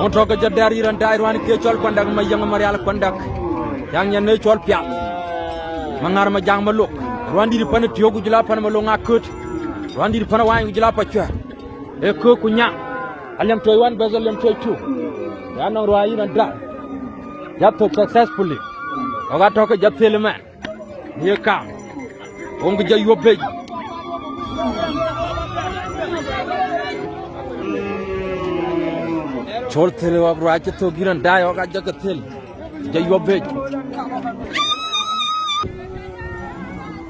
on to ga jadari ran dai wan ke chol kondak ma yang marial kondak yang nya ne chol pya mangar ma jang ma lok rwandi di pana tiyogu jula pana ma longa kut rwandi di pana wan jula pa chwa e ko ku nya alem toy wan bezol lem toy tu ya no rwayi ran da ya to successfully oga to ka jatsele man ye ka on ga yo be chol tele wa bro ache to giran da oga jagatel yo be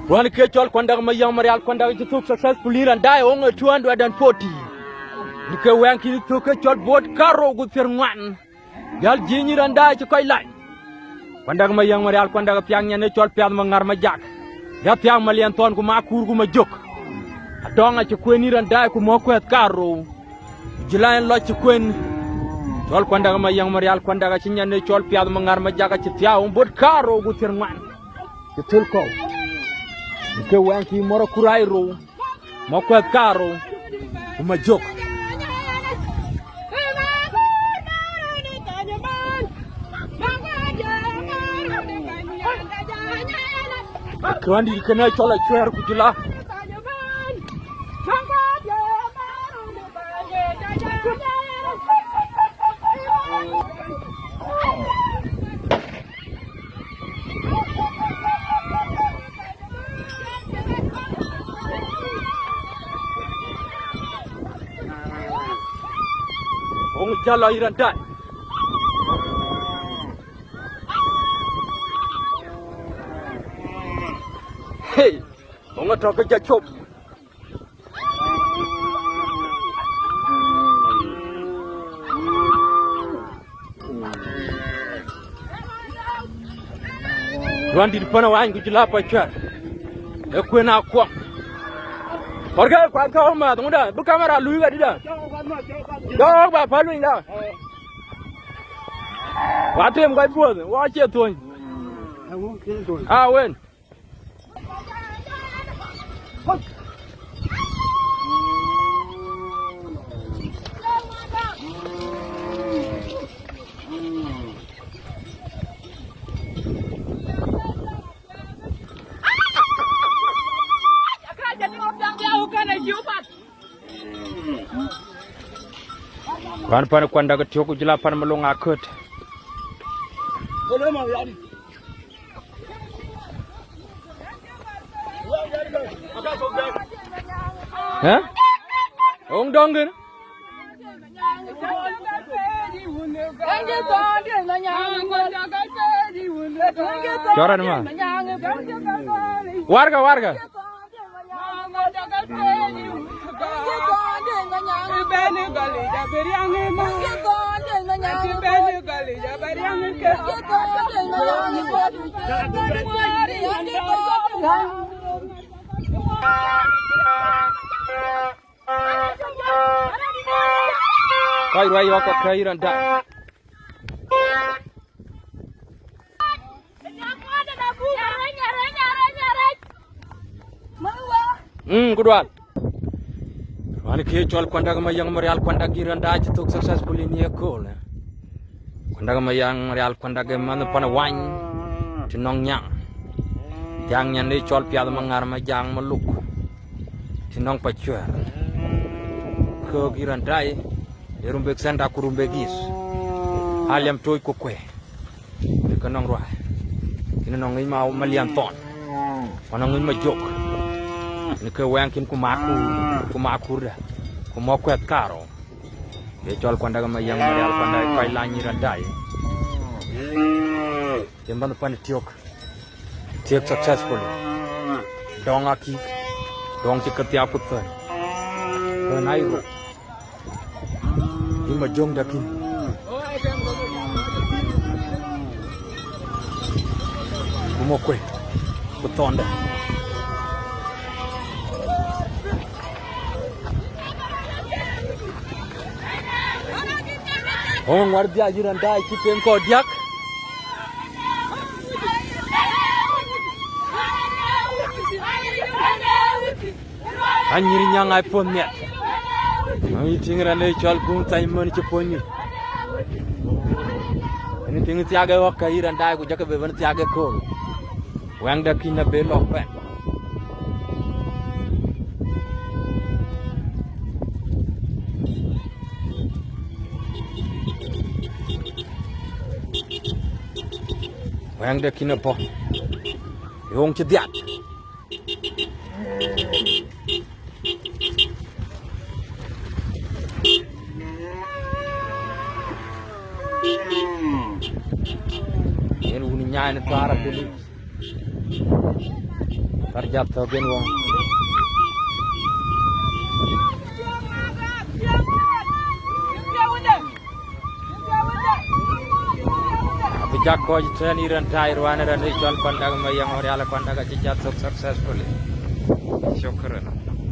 Rwani ke chol kondak ma yang marial kondak ci tuk successfully ran dai on 240 ni ke wen ki to ke chol bot karo gu ter ngwan gal jini ran dai ci koy laaj kondak ma yang marial kondak piang ñane chol piang ma ngar ma jak ya piang ma lien ton gu ma kur gu ma jok adonga ci kweni ran dai ku mo ko karo jilaen lo ci kwen chol kondak ma yang marial kondak ci ñane chol piang ma ngar ma jak ci tiaw bot karo gu ter ngwan ci tul ko ke wanki moro kurairo moko karo uma jok kwandi kana chola chwer kujula jalo iran dai hey onga to ka chop rwandi di pana wangu jula pa cha e kwena kwa orga kwa ka ma tunda bu kamera lui ga dida Yo ba palu ina. Wa tem ga buo, wa che ton. Ah wen. Kan pan kwanda ga tiyoku jula pan malonga kut ha ong dong gen Joran ma warga Kai rai wa ka kai ran da Kudwal Wani ke chol kondak ma yang marial kondak giran da ci tok successfully ni ko la kondak ma yang marial kondak man pana wan ti nong nyang jang nyan ni chol piad ma ngar ma jang ma luk ti nong pa chwer ko giran dai rumbe senda ku rumbe gis aliam toy ko kwe ko nong roi ina nong ngi ma malian ton wana ngi ma jok ni ke wankin ku maku da ku mokwet karo e chol kondaga ma yang marial kondaga koy lañi ran dai jemban pan tiok successfully dong aki dong ci ketia putan ko nairo ima jong dakin ku mokwe putonda Hong war dia jiran dai kipen ko diak anyiri nyang iPhone net ai tingran le chal gun tai mon ci ponni Ini tinggi tiaga wak kairan dai ku jaka beban tiaga kol. Wang dah kina belok pen. Wang dah kina po. Yung cediat. Ini uninya ini parah dulu. Terjatuh gen wong. Abi jakko jeni rantai ruana dan ritual pandang mayang ori ala pandang jatuh successfully. Syukuran.